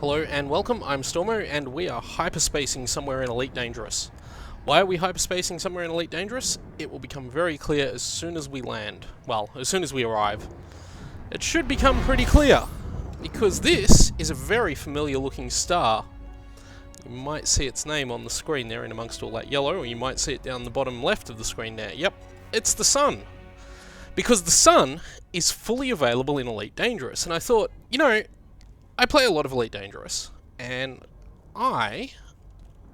Hello and welcome, I'm Stormo and we are hyperspacing somewhere in Elite Dangerous. Why are we hyperspacing somewhere in Elite Dangerous? It will become very clear as soon as we land. Well, as soon as we arrive. It should become pretty clear, because this is a very familiar looking star. You might see its name on the screen there in amongst all that yellow, or you might see it down the bottom left of the screen there. Yep, it's the Sun. Because the Sun is fully available in Elite Dangerous, and I thought, you know, I play a lot of Elite Dangerous, and I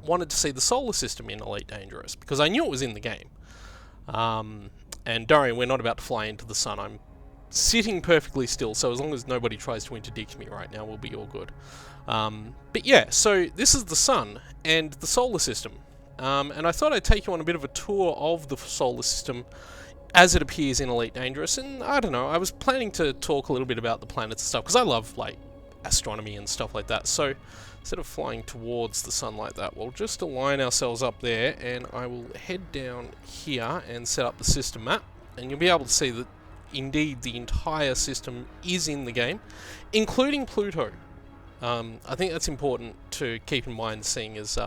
wanted to see the solar system in Elite Dangerous, because I knew it was in the game. And don't worry, we're not about to fly into the Sun. I'm sitting perfectly still, so as long as nobody tries to interdict me right now, we'll be all good. But yeah, so this is the Sun and the solar system. And I thought I'd take you on a bit of a tour of the solar system as it appears in Elite Dangerous. And I don't know, I was planning to talk a little bit about the planets and stuff, because I love, like, astronomy and stuff like that. So instead of flying towards the Sun like that, we'll just align ourselves up there, and I will head down here and set up the system map, and you'll be able to see that indeed the entire system is in the game, including Pluto. I think that's important to keep in mind, seeing as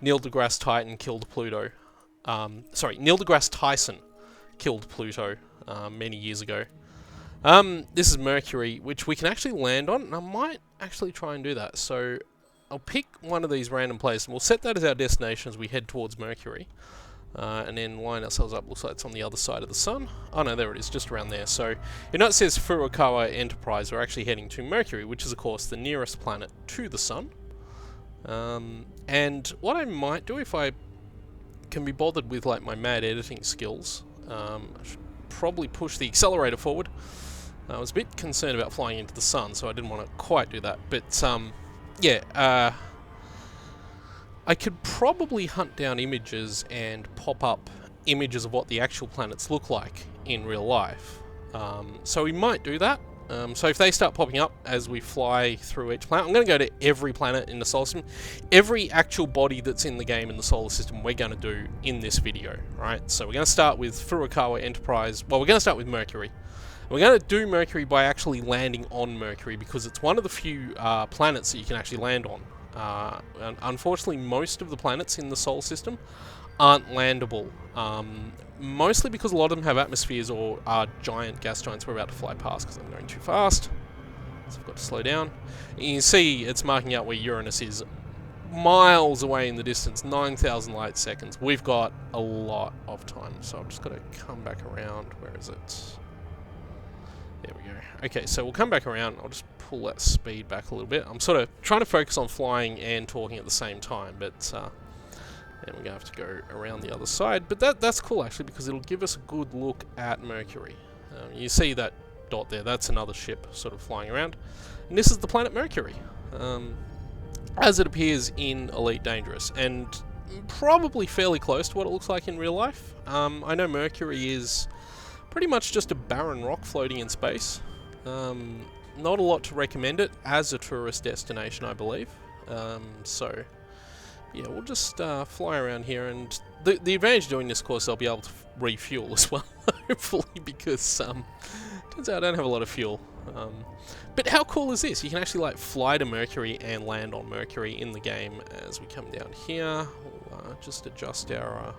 Neil deGrasse Tyson killed Pluto. Neil deGrasse Tyson killed Pluto many years ago. This is Mercury, which we can actually land on, and I might actually try and do that. So I'll pick one of these random places, and we'll set that as our destination as we head towards Mercury. And then line ourselves up. Looks like it's on the other side of the Sun. Oh no, there it is, just around there. So you know it says Furukawa Enterprise. We're actually heading to Mercury, which is of course the nearest planet to the Sun. And what I might do, if I can be bothered with like my mad editing skills, I should probably push the accelerator forward. I was a bit concerned about flying into the Sun, so I didn't want to quite do that. But yeah, I could probably hunt down images and pop up images of what the actual planets look like in real life. So we might do that. So if they start popping up as we fly through each planet, I'm going to go to every planet in the solar system. Every actual body that's in the game in the solar system we're going to do in this video, right? So we're going to start with Furukawa Enterprise. Well, we're going to start with Mercury. We're going to do Mercury by actually landing on Mercury, because it's one of the few planets that you can actually land on. And unfortunately, most of the planets in the solar system aren't landable. Mostly because a lot of them have atmospheres or are giant gas giants we're about to fly past, because I'm going too fast. So I've got to slow down. And you can see it's marking out where Uranus is miles away in the distance, 9,000 light seconds. We've got a lot of time, so I've just got to come back around. Where is it? There we go. Okay, so we'll come back around. I'll just pull that speed back a little bit. I'm sort of trying to focus on flying and talking at the same time, but then we're going to have to go around the other side. But that's cool, actually, because it'll give us a good look at Mercury. You see that dot there? That's another ship sort of flying around. And this is the planet Mercury, as it appears in Elite Dangerous, and probably fairly close to what it looks like in real life. I know Mercury is pretty much just a barren rock floating in space. Not a lot to recommend it as a tourist destination, I believe. So yeah, we'll just fly around here, and the advantage of doing this, of course, I'll be able to refuel as well, hopefully, because turns out I don't have a lot of fuel. But how cool is this? You can actually like fly to Mercury and land on Mercury in the game. As we come down here, we'll just adjust our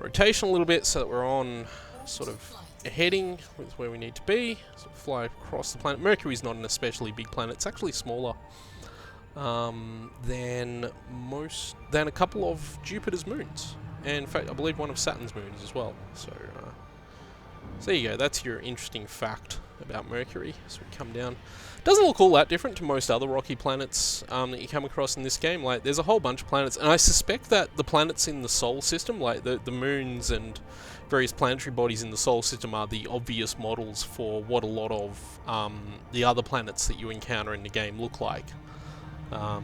rotation a little bit so that we're on sort of heading with where we need to be. So fly across the planet. Mercury's not an especially big planet. It's actually smaller than a couple of Jupiter's moons, and in fact I believe one of Saturn's moons as well. So there you go. That's your interesting fact about Mercury. So we come down. Doesn't look all that different to most other rocky planets that you come across in this game. Like, there's a whole bunch of planets, and I suspect that the planets in the solar system, like the moons and various planetary bodies in the solar system, are the obvious models for what a lot of the other planets that you encounter in the game look like. I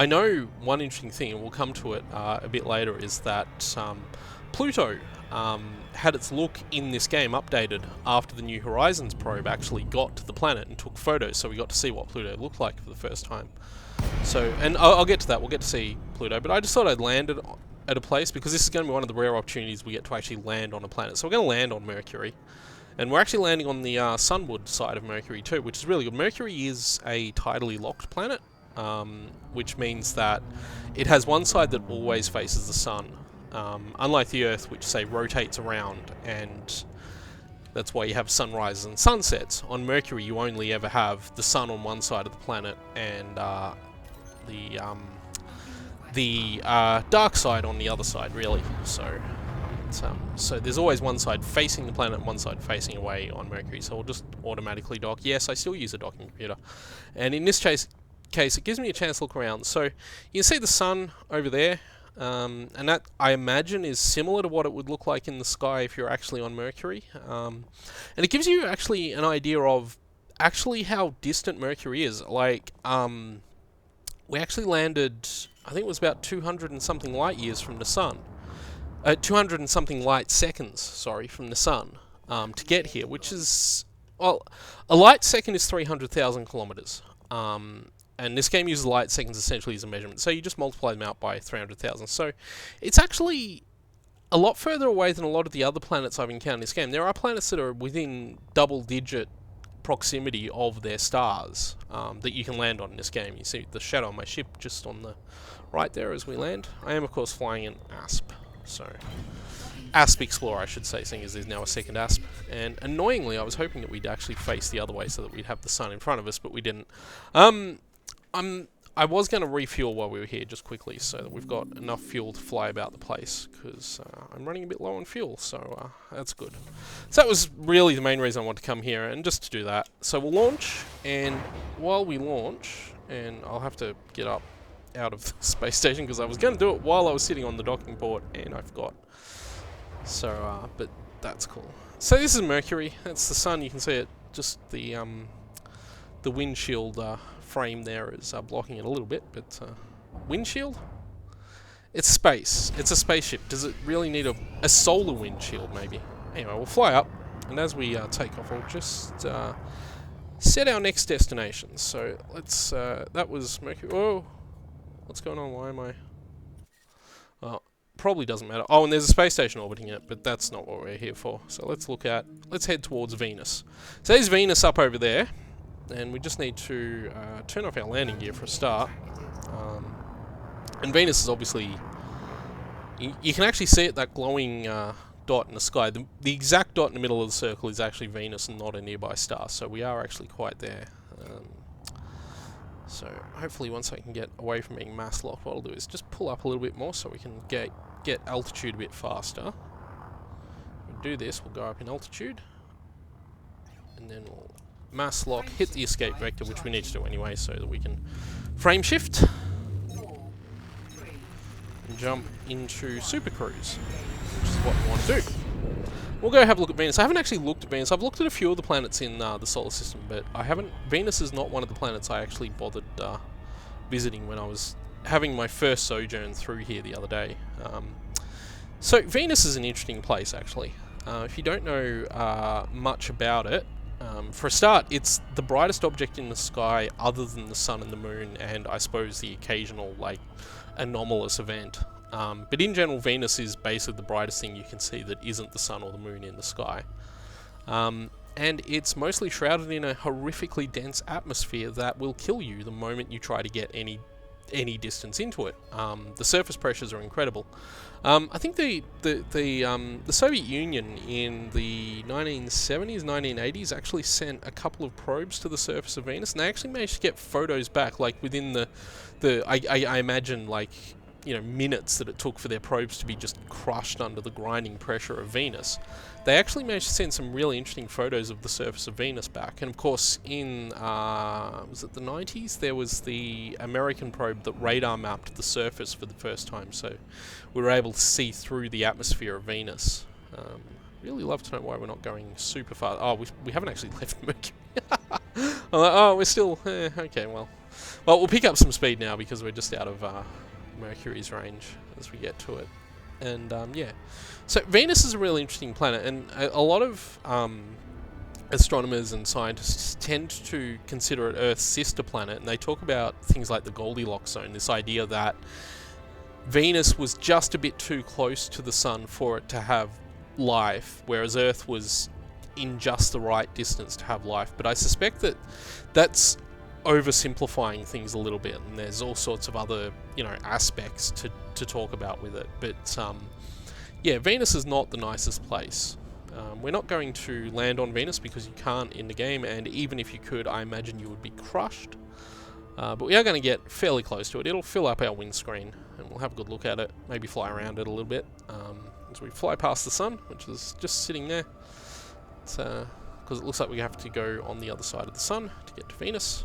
know one interesting thing, and we'll come to it a bit later, is that Pluto had its look in this game updated after the New Horizons probe actually got to the planet and took photos, so we got to see what Pluto looked like for the first time. So, and I'll get to that, we'll get to see Pluto, but I just thought I'd land it at a place, because this is going to be one of the rare opportunities we get to actually land on a planet. So we're going to land on Mercury, And we're actually landing on the sunward side of Mercury too, which is really good. Mercury is a tidally locked planet, which means that it has one side that always faces the sun, unlike the Earth, which, say, rotates around, and that's why you have sunrises and sunsets. On Mercury, you only ever have the sun on one side of the planet and the dark side on the other side, really. So there's always one side facing the planet and one side facing away on Mercury, so we'll just automatically dock. Yes, I still use a docking computer. And in this case, it gives me a chance to look around. So you can see the sun over there, and that, I imagine, is similar to what it would look like in the sky if you're actually on Mercury. And it gives you actually an idea of actually how distant Mercury is. Like, we actually landed, I think it was about 200 and something light years from the sun. 200 and something light seconds, sorry, from the sun to get here, which is, well, a light second is 300,000 kilometers. And this game uses light seconds essentially as a measurement, so you just multiply them out by 300,000. So it's actually a lot further away than a lot of the other planets I've encountered in this game. There are planets that are within double-digit proximity of their stars that you can land on in this game. You see the shadow on my ship just on the right there as we land. I am, of course, flying an ASP. So, ASP Explorer, I should say, seeing as there's now a second ASP. And annoyingly, I was hoping that we'd actually face the other way so that we'd have the sun in front of us, but we didn't. I was going to refuel while we were here, just quickly, so that we've got enough fuel to fly about the place, because I'm running a bit low on fuel, so that's good. So that was really the main reason I wanted to come here, and just to do that. So we'll launch, and while we launch, and I'll have to get up out of the space station because I was going to do it while I was sitting on the docking port and I forgot. So, but that's cool. So this is Mercury. That's the sun. You can see it. Just the windshield frame there is blocking it a little bit. But windshield? It's space. It's a spaceship. Does it really need a solar windshield? Maybe. Anyway, we'll fly up, and as we take off, we'll just set our next destination. So let's. That was Mercury. Whoa. What's going on? Why am I... Well, probably doesn't matter. Oh, and there's a space station orbiting it, but that's not what we're here for. So let's head towards Venus. So there's Venus up over there, and we just need to turn off our landing gear for a start. And Venus is obviously... You can actually see it, that glowing dot in the sky. The exact dot in the middle of the circle is actually Venus and not a nearby star, so we are actually quite there. So hopefully once I can get away from being mass locked, what I'll do is just pull up a little bit more so we can get altitude a bit faster. We'll do this, we'll go up in altitude, and then we'll mass lock, hit the escape vector, which we need to do anyway, so that we can frame shift and jump into Super Cruise, which is what we want to do. We'll go have a look at Venus. I haven't actually looked at Venus. I've looked at a few of the planets in the solar system, but I haven't... Venus is not one of the planets I actually bothered visiting when I was having my first sojourn through here the other day. So Venus is an interesting place, actually. If you don't know much about it, for a start, it's the brightest object in the sky other than the sun and the moon, and I suppose the occasional, like, anomalous event. But in general, Venus is basically the brightest thing you can see that isn't the sun or the moon in the sky. And it's mostly shrouded in a horrifically dense atmosphere that will kill you the moment you try to get any distance into it. The surface pressures are incredible. I think the Soviet Union in the 1970s, 1980s actually sent a couple of probes to the surface of Venus, and they actually managed to get photos back, like within I imagine, like, you know, minutes that it took for their probes to be just crushed under the grinding pressure of Venus. They actually managed to send some really interesting photos of the surface of Venus back. And of course, in, was it the 90s? There was the American probe that radar mapped the surface for the first time, so we were able to see through the atmosphere of Venus. Really love to know why we're not going super fast. Oh, we haven't actually left Mercury. I'm like, oh, we're still, okay, well, we'll pick up some speed now because we're just out of Mercury's range as we get to it. And yeah, so Venus is a really interesting planet, and a lot of astronomers and scientists tend to consider it Earth's sister planet, and they talk about things like the Goldilocks zone, this idea that Venus was just a bit too close to the sun for it to have life, whereas Earth was in just the right distance to have life, but I suspect that that's oversimplifying things a little bit, and there's all sorts of other, you know, aspects to talk about with it. But yeah, Venus is not the nicest place. We're not going to land on Venus because you can't in the game, and even if you could, I imagine you would be crushed. But we are going to get fairly close to it. It'll fill up our windscreen, and we'll have a good look at it, maybe fly around it a little bit, as we fly past the sun, which is just sitting there. Because it looks like we have to go on the other side of the sun to get to Venus.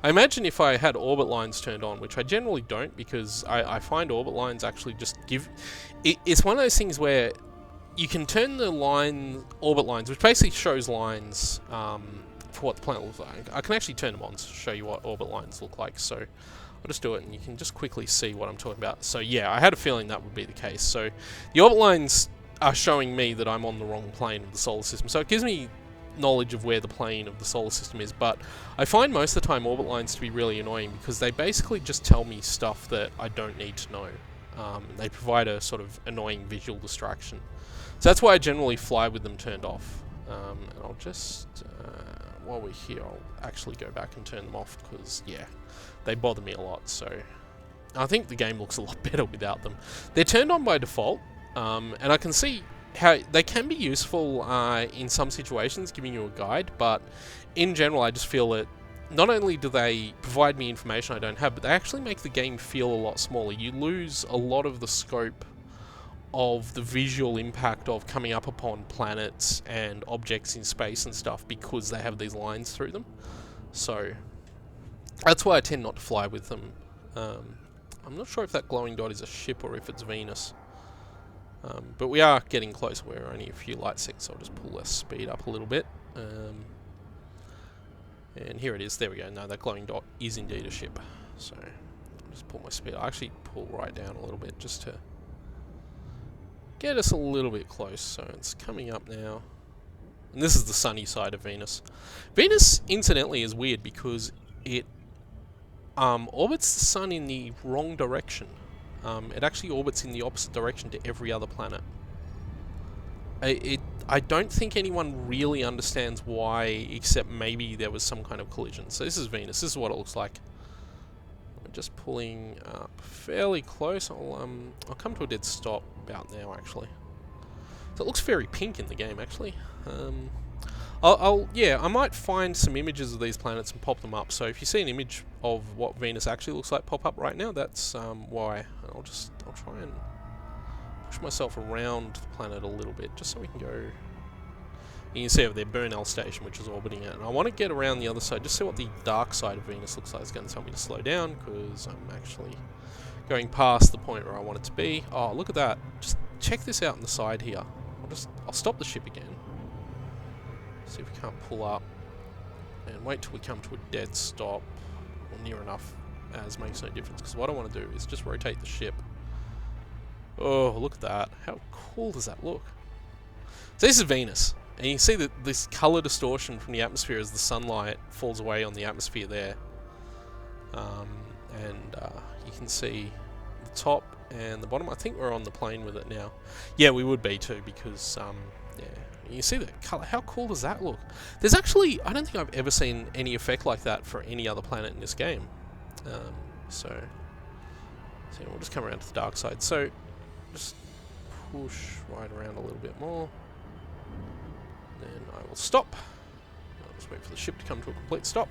I imagine if I had orbit lines turned on, which I generally don't, because I find orbit lines actually just give... It's one of those things where you can turn the orbit lines, which basically shows lines for what the planet looks like. I can actually turn them on to show you what orbit lines look like, so I'll just do it and you can just quickly see what I'm talking about. So yeah, I had a feeling that would be the case. So the orbit lines are showing me that I'm on the wrong plane of the solar system, so it gives me knowledge of where the plane of the solar system is, but I find most of the time orbit lines to be really annoying because they basically just tell me stuff that I don't need to know. They provide a sort of annoying visual distraction. So that's why I generally fly with them turned off. And I'll just, while we're here, I'll actually go back and turn them off because, yeah, they bother me a lot. So I think the game looks a lot better without them. They're turned on by default, and I can see how they can be useful in some situations, giving you a guide, but in general I just feel that not only do they provide me information I don't have, but they actually make the game feel a lot smaller. You lose a lot of the scope of the visual impact of coming up upon planets and objects in space and stuff because they have these lines through them. So that's why I tend not to fly with them. I'm not sure if that glowing dot is a ship or if it's Venus. But we are getting close. We're only a few light seconds, so I'll just pull the speed up a little bit. And here it is. There we go. No, that glowing dot is indeed a ship. So I'll just pull my speed. I'll actually pull right down a little bit just to get us a little bit close. So it's coming up now. And this is the sunny side of Venus. Venus, incidentally, is weird because it orbits the sun in the wrong direction. It actually orbits in the opposite direction to every other planet. I don't think anyone really understands why, except maybe there was some kind of collision. So this is Venus. This is what it looks like. We're just pulling up fairly close. I'll come to a dead stop about now, actually. So it looks very pink in the game, actually. I might find some images of these planets and pop them up. So if you see an image of what Venus actually looks like pop up right now, that's why. I'll try and push myself around the planet a little bit, just so we can go. You can see over there Burnell Station, which is orbiting it, and I want to get around the other side, just see what the dark side of Venus looks like. It's going to tell me to slow down because I'm actually going past the point where I want it to be. Oh, look at that! Just check this out on the side here. I'll stop the ship again. See if we can't pull up and wait till we come to a dead stop or near enough, as makes no difference, because what I want to do is just rotate the ship. Oh, look at that. How cool does that look? So this is Venus, and you can see that this color distortion from the atmosphere as the sunlight falls away on the atmosphere there. You can see the top and the bottom. I think we're on the plane with it now. Yeah, we would be too, because yeah, you see the color. How cool does that look? There's actually, I don't think I've ever seen any effect like that for any other planet in this game. So we'll just come around to the dark side. So just push right around a little bit more. Then I will stop. I'll just wait for the ship to come to a complete stop.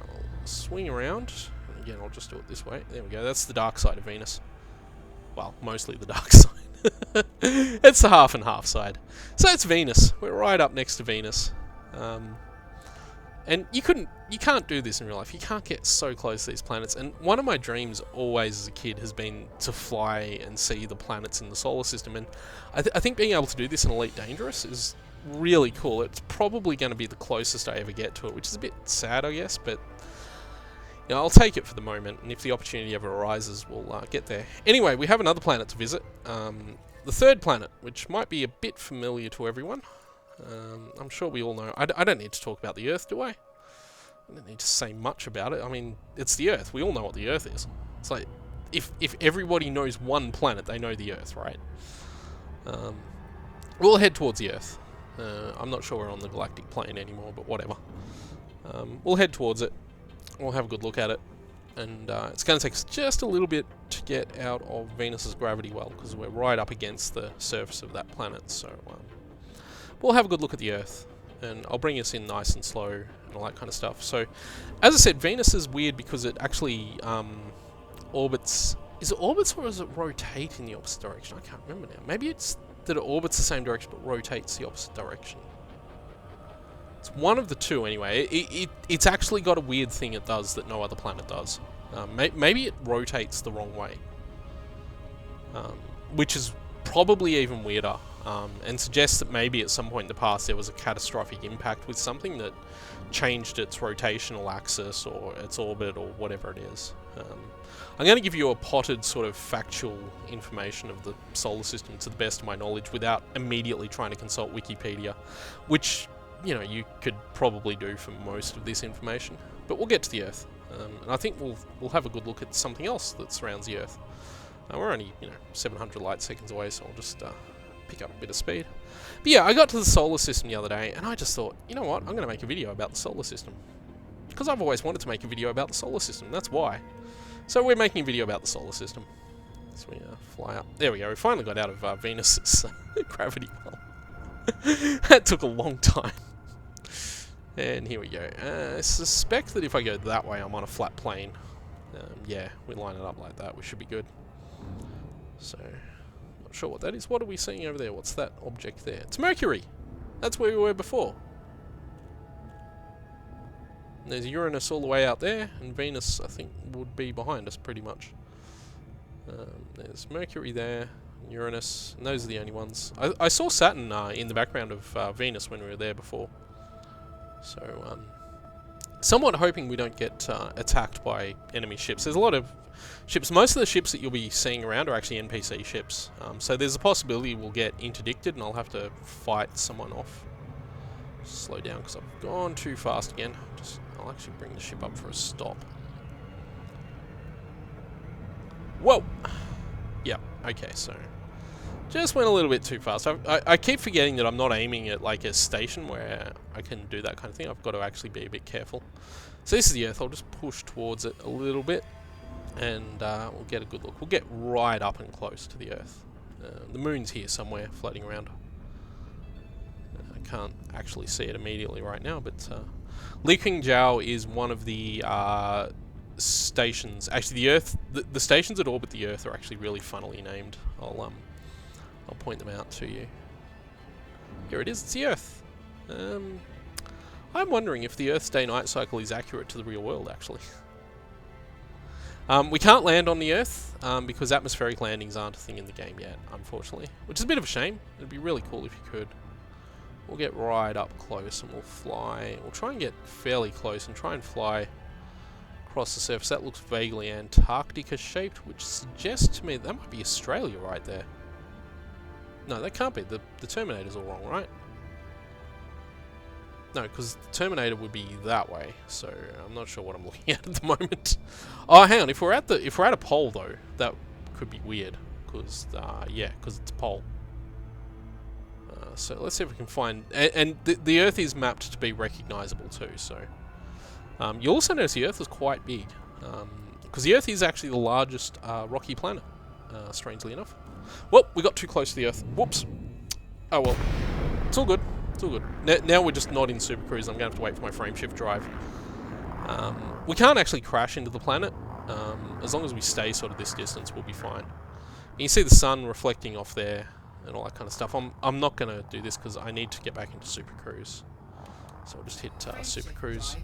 I'll swing around. And again, I'll just do it this way. There we go. That's the dark side of Venus. Well, mostly the dark side. It's the half and half side. So it's Venus. We're right up next to Venus. And you can't do this in real life. You can't get so close to these planets. And one of my dreams always as a kid has been to fly and see the planets in the solar system. And I think being able to do this in Elite Dangerous is really cool. It's probably going to be the closest I ever get to it, which is a bit sad, I guess. But you know, I'll take it for the moment. And if the opportunity ever arises, we'll get there. Anyway, we have another planet to visit. The third planet, which might be a bit familiar to everyone. I'm sure we all know. I don't need to talk about the Earth, do I? I don't need to say much about it. I mean, it's the Earth. We all know what the Earth is. It's like, if everybody knows one planet, they know the Earth, right? we'll head towards the Earth. I'm not sure we're on the galactic plane anymore, but whatever. We'll head towards it. We'll have a good look at it. And it's going to take us just a little bit to get out of Venus's gravity well, because we're right up against the surface of that planet. So we'll have a good look at the Earth, and I'll bring us in nice and slow and all that kind of stuff. So, as I said, Venus is weird because it actually orbits. Is it orbits or does it rotate in the opposite direction? I can't remember now. Maybe it's that it orbits the same direction but rotates the opposite direction. It's one of the two anyway. It's actually got a weird thing it does that no other planet does. Maybe it rotates the wrong way, which is probably even weirder, and suggests that maybe at some point in the past there was a catastrophic impact with something that changed its rotational axis or its orbit or whatever it is. I'm going to give you a potted sort of factual information of the solar system to the best of my knowledge without immediately trying to consult Wikipedia, which, you know, you could probably do for most of this information. But we'll get to the Earth, and I think we'll have a good look at something else that surrounds the Earth. We're only, 700 light seconds away, so I'll just pick up a bit of speed. But yeah, I got to the solar system the other day, and I just thought, you know what, I'm going to make a video about the solar system. Because I've always wanted to make a video about the solar system, that's why. So we're making a video about the solar system. So we fly up. There we go, we finally got out of Venus's gravity well. That took a long time. And here we go. I suspect that if I go that way, I'm on a flat plane. Yeah, we line it up like that, we should be good. So, not sure what that is. What are we seeing over there? What's that object there? It's Mercury! That's where we were before. And there's Uranus all the way out there, and Venus, I think, would be behind us pretty much. There's Mercury there, Uranus, and those are the only ones. I saw Saturn in the background of Venus when we were there before. So, somewhat hoping we don't get attacked by enemy ships. There's a lot of ships. Most of the ships that you'll be seeing around are actually NPC ships. So there's a possibility we'll get interdicted and I'll have to fight someone off. Slow down because I've gone too fast again. I'll actually bring the ship up for a stop. Whoa! Yep, okay, so just went a little bit too fast. I keep forgetting that I'm not aiming at like a station where I can do that kind of thing. I've got to actually be a bit careful. So this is the Earth. I'll just push towards it a little bit and we'll get a good look. We'll get right up and close to the Earth. The moon's here somewhere floating around. I can't actually see it immediately right now, but Jiao is one of the stations. Actually, the Earth, the stations that orbit the Earth are actually really funnily named. I'll point them out to you. Here it is. It's the Earth. I'm wondering if the Earth's day-night cycle is accurate to the real world, actually. We can't land on the Earth because atmospheric landings aren't a thing in the game yet, unfortunately, which is a bit of a shame. It'd be really cool if you could. We'll get right up close and we'll fly. We'll try and get fairly close and try and fly across the surface. That looks vaguely Antarctica shaped, which suggests to me that might be Australia right there. No, that can't be. The Terminator's all wrong, right? No, because the Terminator would be that way, so I'm not sure what I'm looking at the moment. Oh, hang on. If we're at a pole though, that could be weird, because yeah, because it's a pole. So let's see if we can find, and the Earth is mapped to be recognizable too. So you'll also notice the Earth is quite big, because the Earth is actually the largest rocky planet. Strangely enough. Well, we got too close to the Earth. Whoops. Oh well. It's all good. It's all good. Now we're just not in Super Cruise. I'm going to have to wait for my frame shift drive. We can't actually crash into the planet. As long as we stay sort of this distance, we'll be fine. You can see the sun reflecting off there and all that kind of stuff. I'm not going to do this because I need to get back into Super Cruise. So I'll just hit Super Cruise.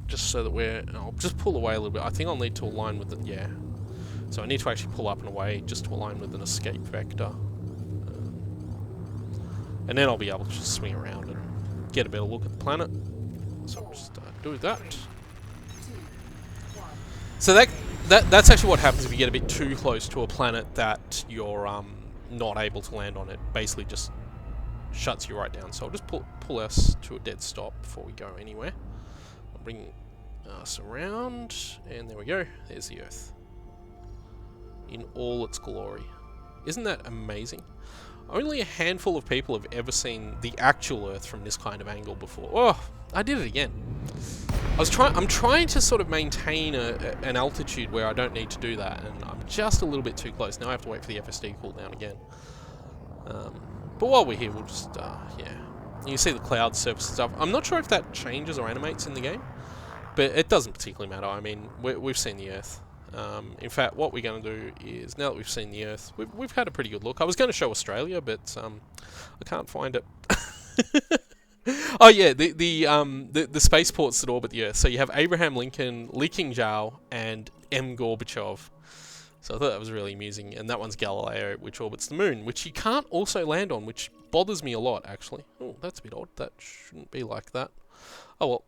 Just so that I'll just pull away a little bit. I think I'll need to align with it, yeah. So I need to actually pull up and away just to align with an escape vector. And then I'll be able to just swing around and get a better look at the planet. So I'll just do that. So that's actually what happens if you get a bit too close to a planet that you're not able to land on. It basically just shuts you right down. So I'll just pull us to a dead stop before we go anywhere. I'll bring us around, and there we go. There's the Earth in all its glory. Isn't that amazing? Only a handful of people have ever seen the actual Earth from this kind of angle before. Oh, I did it again. I'm trying to sort of maintain an altitude where I don't need to do that, and I'm just a little bit too close. Now I have to wait for the FSD cooldown again. But while we're here, we'll just, yeah. You can see the cloud surface stuff. I'm not sure if that changes or animates in the game, but it doesn't particularly matter. I mean, we've seen the Earth. In fact, what we're going to do is, now that we've seen the Earth, we've had a pretty good look. I was going to show Australia, but I can't find it. Oh yeah, the spaceports that orbit the Earth. So you have Abraham Lincoln, Li Qingzhao, and M. Gorbachev. So I thought that was really amusing. And that one's Galileo, which orbits the Moon, which you can't also land on, which bothers me a lot, actually. Oh, that's a bit odd. That shouldn't be like that. Oh well,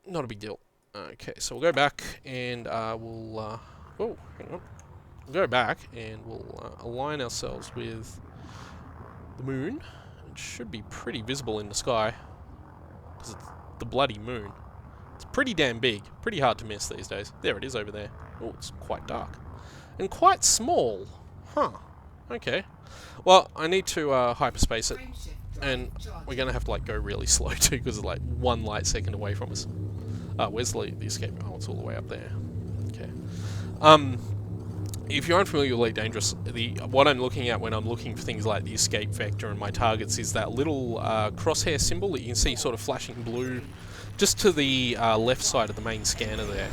not a big deal. Okay, so we'll go back and we'll... oh, hang on. We'll go back and we'll align ourselves with the Moon. It should be pretty visible in the sky, because it's the bloody Moon. It's pretty damn big. Pretty hard to miss these days. There it is over there. Oh, it's quite dark. And quite small. Huh. Okay. Well, I need to hyperspace it. And we're going to have to like go really slow too, because it's like 1 light second away from us. Where's the escape? Oh, it's all the way up there. Okay. If you're unfamiliar with Elite Dangerous, what I'm looking at when I'm looking for things like the escape vector and my targets is that little crosshair symbol that you can see sort of flashing blue just to the left side of the main scanner there.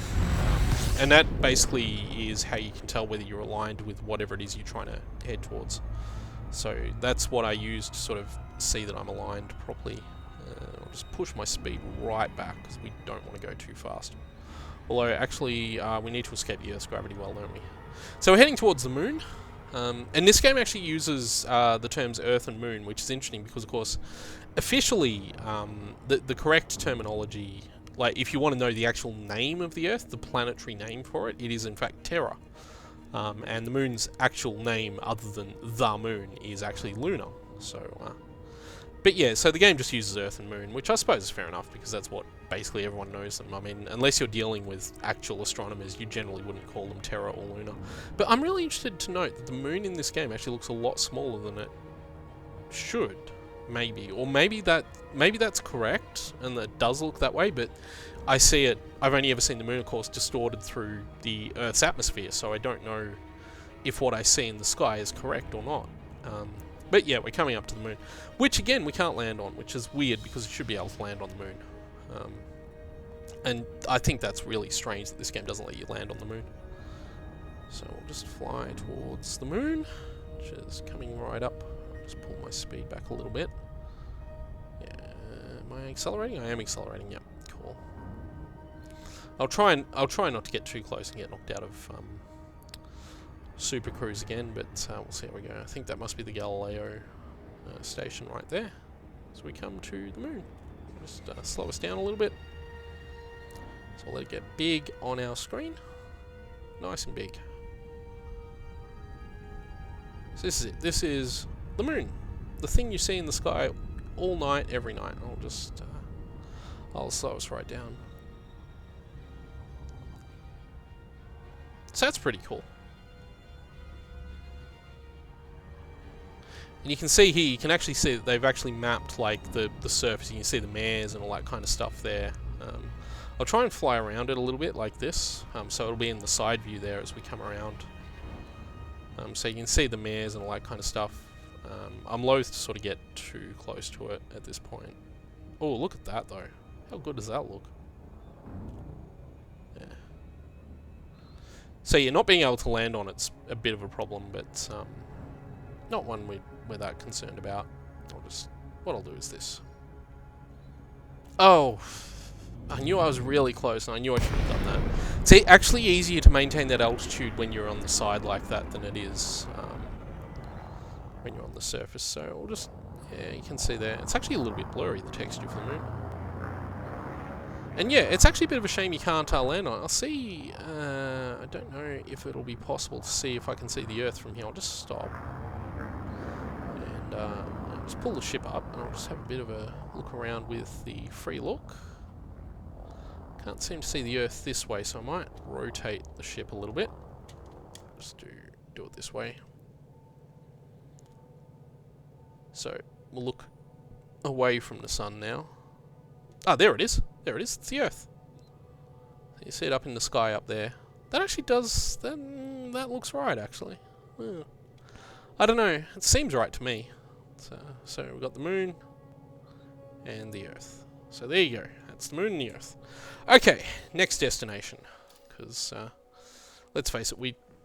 And that basically is how you can tell whether you're aligned with whatever it is you're trying to head towards. So that's what I use to sort of see that I'm aligned properly. I'll just push my speed right back because we don't want to go too fast. Although, actually, we need to escape the Earth's gravity well, don't we? So we're heading towards the Moon. And this game actually uses the terms Earth and Moon, which is interesting because, of course, officially, the correct terminology, like if you want to know the actual name of the Earth, the planetary name for it, it is in fact Terra. And the Moon's actual name, other than the Moon, is actually Luna. So, but yeah, so the game just uses Earth and Moon, which I suppose is fair enough, because that's what basically everyone knows them. I mean, unless you're dealing with actual astronomers, you generally wouldn't call them Terra or Luna. But I'm really interested to note that the Moon in this game actually looks a lot smaller than it should, maybe. Or maybe that's correct, and that it does look that way, but I see it... I've only ever seen the Moon, of course, distorted through the Earth's atmosphere, so I don't know if what I see in the sky is correct or not. But yeah, we're coming up to the Moon, which again we can't land on, which is weird because you should be able to land on the Moon. And I think that's really strange that this game doesn't let you land on the Moon. So we'll just fly towards the Moon, which is coming right up. I'll just pull my speed back a little bit. Yeah, am I accelerating? I am accelerating. Yep, cool. I'll try not to get too close and get knocked out of Super Cruise again, but we'll see how we go. I think that must be the Galileo station right there. So we come to the Moon. Just slow us down a little bit. So we'll let it get big on our screen. Nice and big. So this is it. This is the Moon. The thing you see in the sky all night, every night. I'll slow us right down. So that's pretty cool. And you can see here, you can actually see that they've actually mapped like the surface. You can see the mares and all that kind of stuff there. I'll try and fly around it a little bit like this, so it'll be in the side view there as we come around. So you can see the mares and all that kind of stuff. I'm loath to sort of get too close to it at this point. Oh, look at that though. How good does that look? Yeah. So yeah, not being able to land on it's a bit of a problem, but not one we're that concerned about. What I'll do is this. Oh, I knew I was really close, and I knew I should have done that. It's actually easier to maintain that altitude when you're on the side like that than it is when you're on the surface. So we'll just, yeah, you can see there. It's actually a little bit blurry, the texture for the Moon. And yeah, it's actually a bit of a shame you can't land on it. I'll see, I don't know if it'll be possible to see if I can see the Earth from here. I'll just stop. And just pull the ship up, and I'll just have a bit of a look around with the free look. Can't seem to see the Earth this way, so I might rotate the ship a little bit. Just do it this way. So we'll look away from the sun now. Ah, there it is. There it is. It's the Earth. You see it up in the sky up there. That actually does... that looks right, actually. Yeah. I don't know. It seems right to me. So we've got the moon and the Earth. So there you go. That's the moon and the Earth. Okay, next destination. Because, let's face it,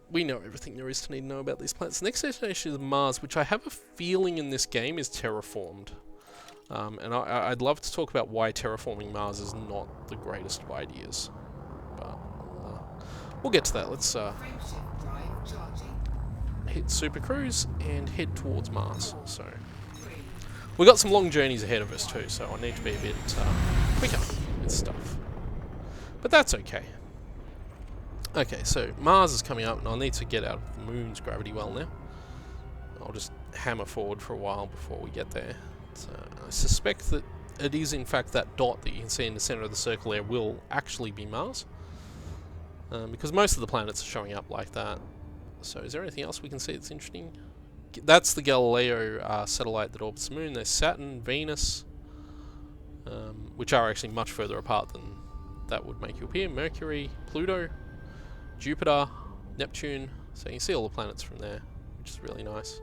we know everything there is to need to know about these planets. The next destination is Mars, which I have a feeling in this game is terraformed. And I'd love to talk about why terraforming Mars is not the greatest of ideas. But we'll get to that. Let's hit Super Cruise and head towards Mars. So we've got some long journeys ahead of us too, so I need to be a bit quicker with stuff. But that's okay. Okay, so Mars is coming up, and I'll need to get out of the moon's gravity well now. I'll just hammer forward for a while before we get there. So I suspect that it is in fact that dot that you can see in the center of the circle there will actually be Mars. Because most of the planets are showing up like that. So is there anything else we can see that's interesting? That's the Galileo satellite that orbits the moon. There's Saturn, Venus, which are actually much further apart than that would make you appear. Mercury, Pluto, Jupiter, Neptune. So you can see all the planets from there, which is really nice.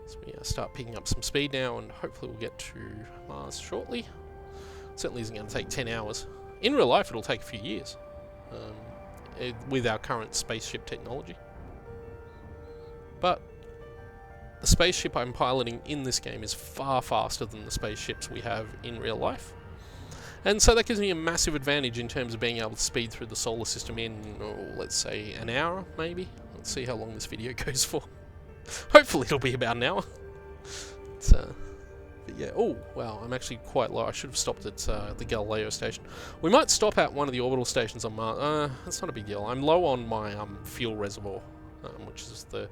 So we start picking up some speed now, and hopefully we'll get to Mars shortly. It certainly isn't going to take 10 hours. In real life, it'll take a few years with our current spaceship technology. But the spaceship I'm piloting in this game is far faster than the spaceships we have in real life. And so that gives me a massive advantage in terms of being able to speed through the solar system in, let's say, an hour, maybe. Let's see how long this video goes for. Hopefully it'll be about an hour. But yeah, oh, wow, I'm actually quite low. I should have stopped at the Galileo station. We might stop at one of the orbital stations on Mars. That's not a big deal. I'm low on my fuel reservoir, which is the...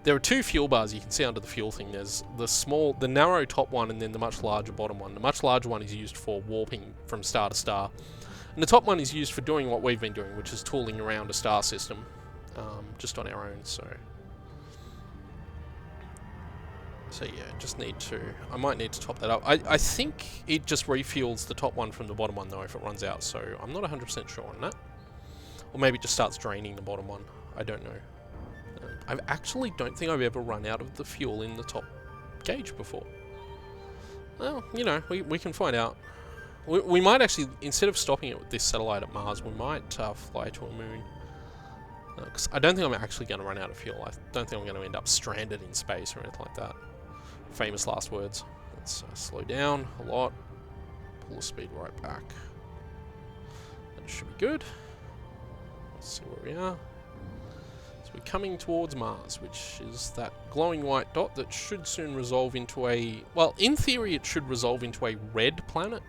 There are two fuel bars you can see under the fuel thing. There's the narrow top one, and then the much larger bottom one. The much larger one is used for warping from star to star. And the top one is used for doing what we've been doing, which is tooling around a star system, just on our own, So yeah, I might need to top that up. I think it just refuels the top one from the bottom one though if it runs out, so I'm not 100% sure on that. Or maybe it just starts draining the bottom one. I don't know. I actually don't think I've ever run out of the fuel in the top gauge before. Well, you know, we can find out. We might actually, instead of stopping it with this satellite at Mars, we might fly to a moon. Because I don't think I'm actually going to run out of fuel. I don't think I'm going to end up stranded in space or anything like that. Famous last words. Let's slow down a lot. Pull the speed right back. That should be good. Let's see where we are. So we're coming towards Mars, which is that glowing white dot that should soon resolve into a... Well, in theory it should resolve into a red planet.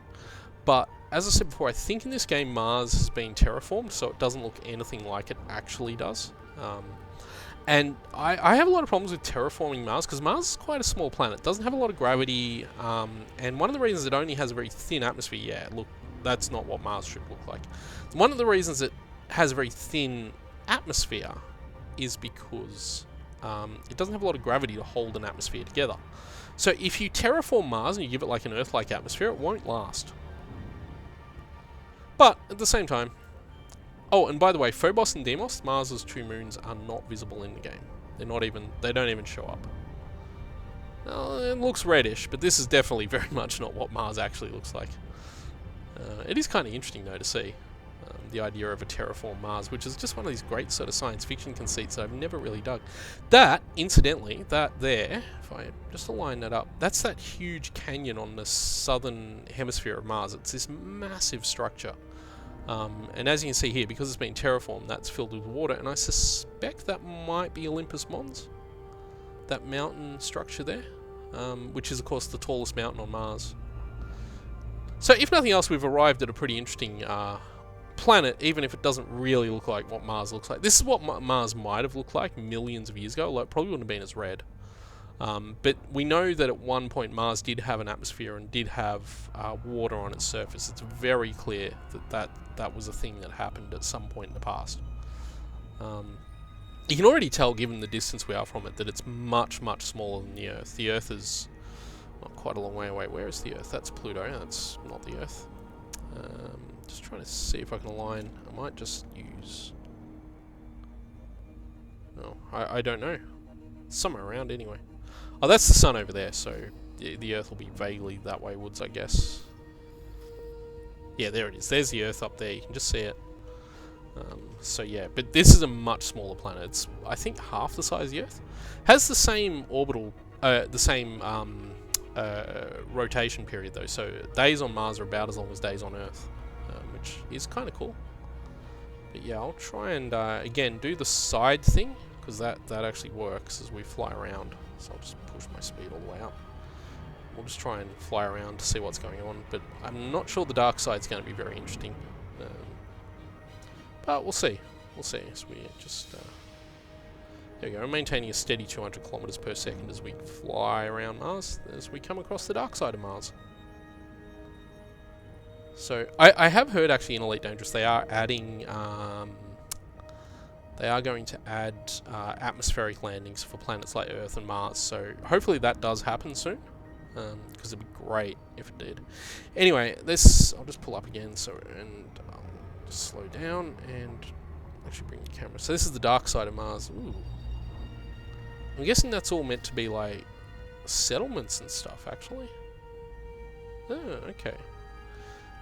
But, as I said before, I think in this game Mars has been terraformed, so it doesn't look anything like it actually does. And I have a lot of problems with terraforming Mars, because Mars is quite a small planet. It doesn't have a lot of gravity, and one of the reasons it only has a very thin atmosphere, yeah, look, that's not what Mars should look like. One of the reasons it has a very thin atmosphere is because it doesn't have a lot of gravity to hold an atmosphere together. So if you terraform Mars and you give it like an Earth-like atmosphere, it won't last. But, at the same time... Oh, and by the way, Phobos and Deimos, Mars's two moons, are not visible in the game. They don't even show up. Well, it looks reddish, but this is definitely very much not what Mars actually looks like. It is kind of interesting, though, to see. The idea of a terraform Mars, which is just one of these great sort of science fiction conceits that I've never really dug. That, incidentally, that there, if I just align that up, that's that huge canyon on the southern hemisphere of Mars. It's this massive structure. And as you can see here, because it's been terraformed, that's filled with water, and I suspect that might be Olympus Mons, that mountain structure there, which is, of course, the tallest mountain on Mars. So, if nothing else, we've arrived at a pretty interesting planet, even if it doesn't really look like what Mars looks like. This is what Mars might have looked like millions of years ago, although it probably wouldn't have been as red. But we know that at one point Mars did have an atmosphere and did have water on its surface. It's very clear that was a thing that happened at some point in the past. You can already tell, given the distance we are from it, that it's much, much smaller than the Earth. The Earth is Not quite a long way away. Where is the Earth? That's Pluto. That's not the Earth. Just trying to see if I can align. I might just use... No, I don't know. Somewhere around anyway. Oh, that's the sun over there, so the Earth will be vaguely that way woods, I guess. Yeah, there it is. There's the Earth up there. You can just see it. So yeah, but this is a much smaller planet. It's, I think, half the size of the Earth. Has the same orbital, rotation period though. So days on Mars are about as long as days on Earth, which is kind of cool. But yeah, I'll try and again do the side thing because that actually works as we fly around. So I'll just push my speed all the way up. We'll just try and fly around to see what's going on. But I'm not sure the dark side's going to be very interesting. But we'll see. We'll see. So we just... there we go. I'm maintaining a steady 200 kilometers per second as we fly around Mars, as we come across the dark side of Mars. So, I have heard actually in Elite Dangerous they are adding... they are going to add atmospheric landings for planets like Earth and Mars. So, hopefully that does happen soon. Because it'd be great if it did. Anyway, this... I'll just pull up again, and I'll just slow down and actually bring the camera. So this is the dark side of Mars. Ooh. I'm guessing that's all meant to be like settlements and stuff, actually. Oh, okay.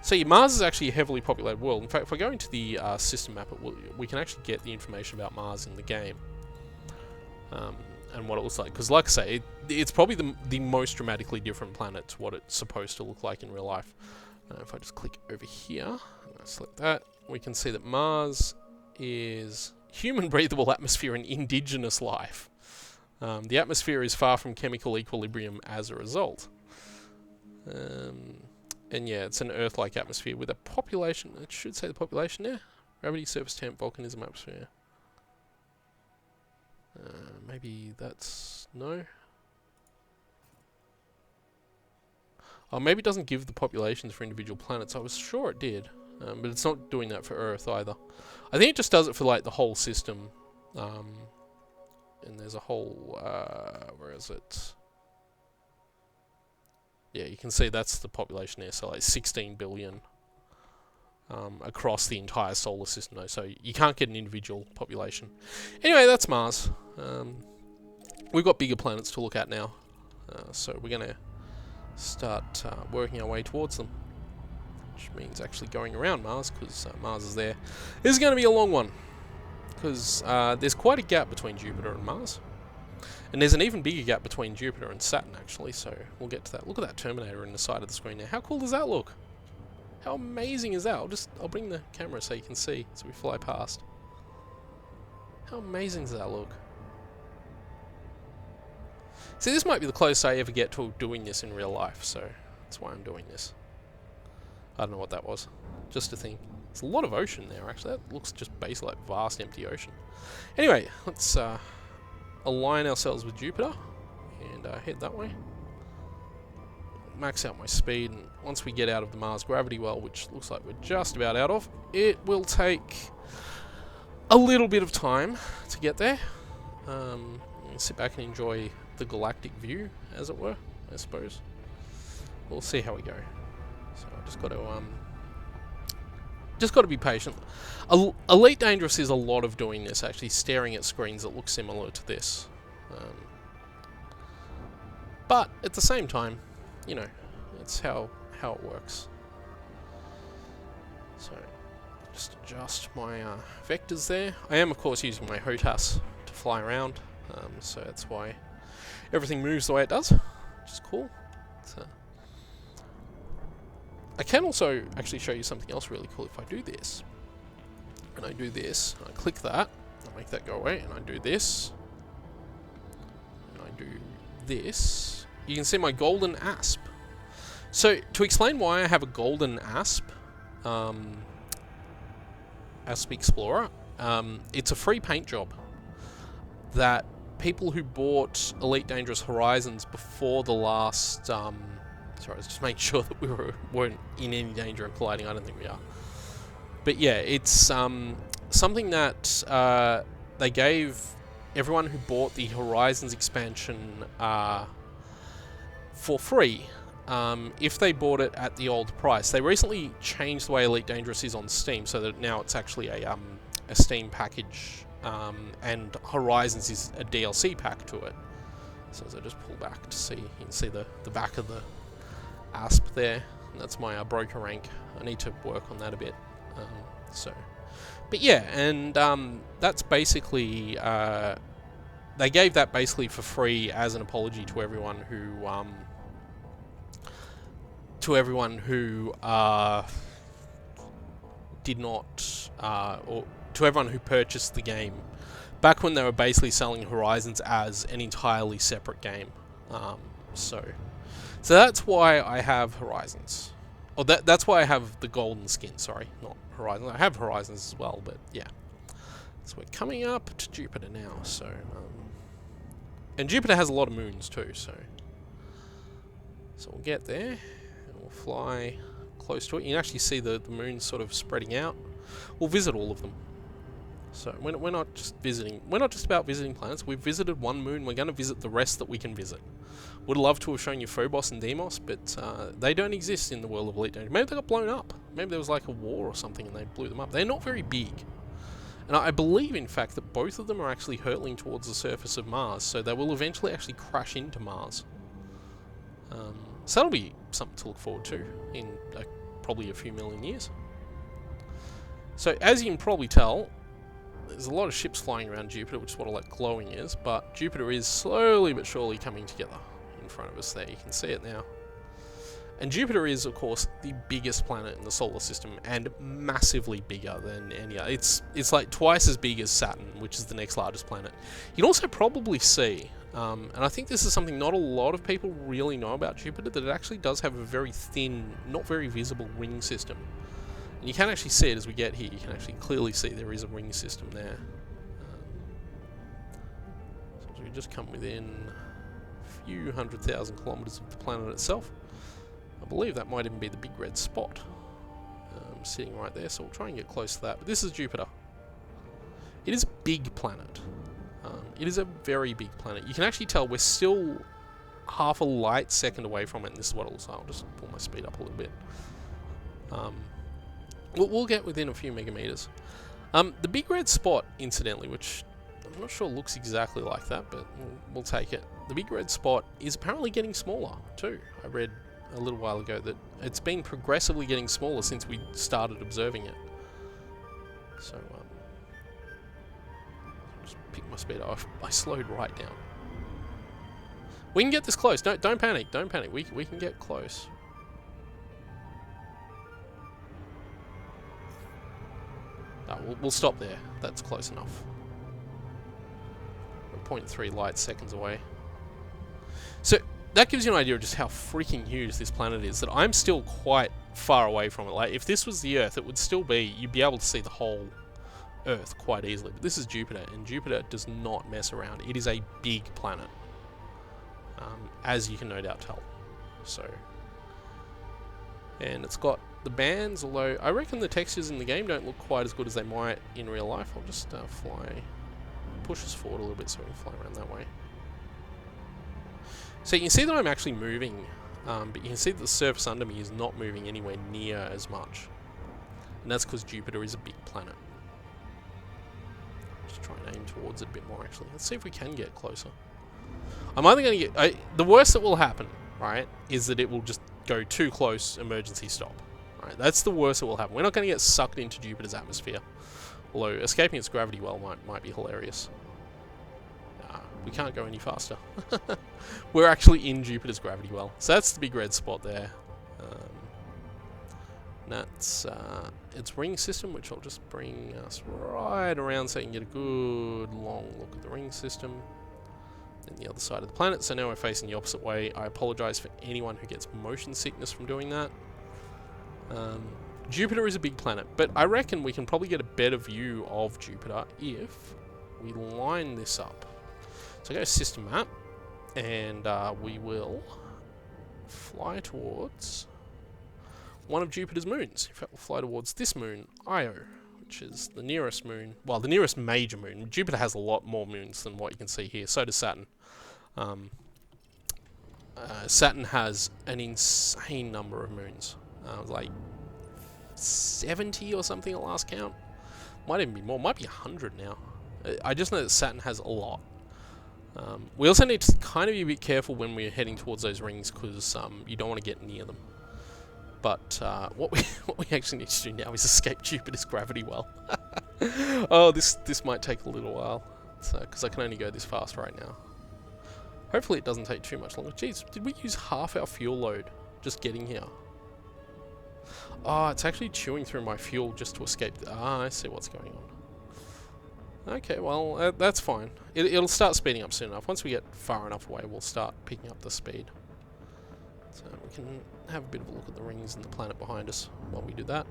So yeah, Mars is actually a heavily populated world. In fact, if I go into the system map, we can actually get the information about Mars in the game. And what it looks like. Because like I say, it's probably the most dramatically different planet to what it's supposed to look like in real life. If I just click over here, and I select that, we can see that Mars is human breathable atmosphere and indigenous life. The atmosphere is far from chemical equilibrium as a result. And yeah, it's an Earth-like atmosphere with a population, it should say the population there. Gravity, surface temp, volcanism, atmosphere. Maybe that's... no? Oh, maybe it doesn't give the populations for individual planets. I was sure it did. But it's not doing that for Earth either. I think it just does it for like the whole system. And there's a whole... where is it? Yeah, you can see that's the population there. So like 16 billion across the entire solar system though. So you can't get an individual population. Anyway, that's Mars. We've got bigger planets to look at now. So we're going to start working our way towards them. Which means actually going around Mars, because Mars is there. This is going to be a long one, because there's quite a gap between Jupiter and Mars. And there's an even bigger gap between Jupiter and Saturn, actually, so we'll get to that. Look at that Terminator in the side of the screen there. How cool does that look? How amazing is that? I'll bring the camera so you can see, as we fly past. How amazing does that look? See, this might be the closest I ever get to doing this in real life, so that's why I'm doing this. I don't know what that was. Just a thing. There's a lot of ocean there, actually. That looks just basically like vast empty ocean. Anyway, let's align ourselves with Jupiter and head that way. Max out my speed, and once we get out of the Mars gravity well, which looks like we're just about out of, it will take a little bit of time to get there. Sit back and enjoy the galactic view, as it were, I suppose. We'll see how we go. So I just got to be patient. Elite Dangerous is a lot of doing this, actually staring at screens that look similar to this. But at the same time, you know, it's how it works. So just adjust my vectors there. I am of course using my HOTAS to fly around, so that's why everything moves the way it does, which is cool. I can also actually show you something else really cool if I do this. And I do this, I click that, I make that go away, and I do this. And I do this. You can see my golden asp. So, to explain why I have a golden asp, Asp Explorer, it's a free paint job that people who bought Elite Dangerous Horizons before the last... sorry, I was just making sure that we weren't in any danger of colliding. I don't think we are. But yeah, it's something that they gave everyone who bought the Horizons expansion for free if they bought it at the old price. They recently changed the way Elite Dangerous is on Steam, so that now it's actually a Steam package, and Horizons is a DLC pack to it. So as I just pull back to see, you can see the back of the asp there. And that's my broker rank. I need to work on that a bit. But yeah, and that's basically they gave that basically for free as an apology to everyone who did not, or to everyone who purchased the game back when they were basically selling Horizons as an entirely separate game. So that's why I have Horizons. Or that's why I have the golden skin, sorry, not Horizons. I have Horizons as well, but yeah. So we're coming up to Jupiter now, so... and Jupiter has a lot of moons too, so we'll get there, and we'll fly close to it. You can actually see the moons sort of spreading out. We'll visit all of them. So we're not just visiting, we're not just about visiting planets. We've visited one moon, we're going to visit the rest that we can visit. Would love to have shown you Phobos and Deimos, but they don't exist in the world of Elite Dangerous. Maybe they got blown up. Maybe there was like a war or something and they blew them up. They're not very big. And I believe, in fact, that both of them are actually hurtling towards the surface of Mars, so they will eventually actually crash into Mars. So that'll be something to look forward to in probably a few million years. So as you can probably tell, there's a lot of ships flying around Jupiter, which is what all that glowing is, but Jupiter is slowly but surely coming together in front of us there. You can see it now. And Jupiter is, of course, the biggest planet in the solar system, and massively bigger than any other. It's like twice as big as Saturn, which is the next largest planet. You can also probably see, and I think this is something not a lot of people really know about Jupiter, that it actually does have a very thin, not very visible ring system. And you can actually see it as we get here. You can actually clearly see there is a ring system there. So as we just come within a few 100,000 kilometers of the planet itself, I believe that might even be the big red spot sitting right there, so we'll try and get close to that. But this is Jupiter. It is a big planet. It is a very big planet. You can actually tell we're still half a light second away from it, and this is what it looks like. I'll just pull my speed up a little bit. We'll get within a few megameters. The big red spot, incidentally, which I'm not sure looks exactly like that, but we'll take it. The big red spot is apparently getting smaller, too. I read a little while ago that it's been progressively getting smaller since we started observing it. So, just pick my speed off. I slowed right down. We can get this close. Don't panic. Don't panic. We can get close. No, we'll stop there. That's close enough. We're 0.3 light seconds away. So that gives you an idea of just how freaking huge this planet is, that I'm still quite far away from it. Like, if this was the Earth, it would still be, you'd be able to see the whole Earth quite easily. But this is Jupiter, and Jupiter does not mess around. It is a big planet, as you can no doubt tell. So, and it's got the bands, although I reckon the textures in the game don't look quite as good as they might in real life. I'll just push us forward a little bit so we can fly around that way. So you can see that I'm actually moving, but you can see that the surface under me is not moving anywhere near as much. And that's because Jupiter is a big planet. Just try and aim towards it a bit more, actually. Let's see if we can get closer. I'm either going to get... the worst that will happen, right, is that it will just go too close, emergency stop. Right, that's the worst that will happen. We're not going to get sucked into Jupiter's atmosphere. Although escaping its gravity well might be hilarious. We can't go any faster. We're actually in Jupiter's gravity well. So that's the big red spot there. That's its ring system, which I'll just bring us right around so you can get a good long look at the ring system. Then the other side of the planet. So now we're facing the opposite way. I apologize for anyone who gets motion sickness from doing that. Jupiter is a big planet, but I reckon we can probably get a better view of Jupiter if we line this up. So go system map, and we will fly towards one of Jupiter's moons. In fact, we'll fly towards this moon, Io, which is the nearest moon. Well, the nearest major moon. Jupiter has a lot more moons than what you can see here. So does Saturn. Saturn has an insane number of moons. Like 70 or something at last count. Might even be more. Might be 100 now. I just know that Saturn has a lot. We also need to kind of be a bit careful when we're heading towards those rings, because you don't want to get near them. But what we actually need to do now is escape Jupiter's gravity well. Oh, this might take a little while, because I can only go this fast right now. Hopefully it doesn't take too much longer. Jeez, did we use half our fuel load just getting here? Oh, it's actually chewing through my fuel just to escape. I see what's going on. Okay, well, that's fine. It'll start speeding up soon enough. Once we get far enough away, we'll start picking up the speed. So we can have a bit of a look at the rings and the planet behind us while we do that.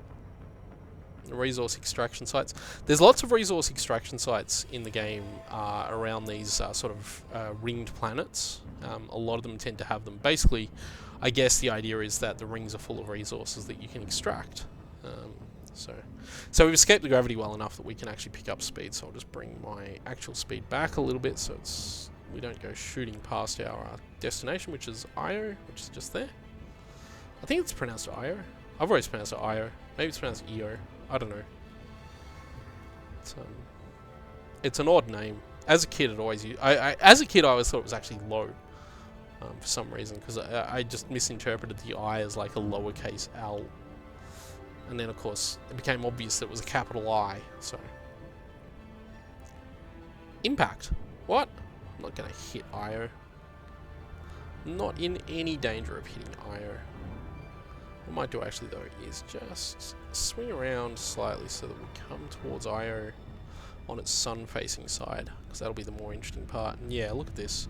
The resource extraction sites. There's lots of resource extraction sites in the game around these sort of ringed planets. A lot of them tend to have them. Basically, I guess the idea is that the rings are full of resources that you can extract. So we've escaped the gravity well enough that we can actually pick up speed. So I'll just bring my actual speed back a little bit so we don't go shooting past our destination, which is Io, which is just there. I think it's pronounced Io. I've always pronounced it Io. Maybe it's pronounced Io. I don't know. It's an odd name. As a kid, as a kid, I always thought it was actually low. For some reason, because I just misinterpreted the I as like a lowercase L. And then, of course, it became obvious that it was a capital I, so... Impact. What? I'm not going to hit Io. Not in any danger of hitting Io. What I might do, actually, though, is just swing around slightly so that we come towards Io on its sun-facing side, because that'll be the more interesting part. And yeah, look at this.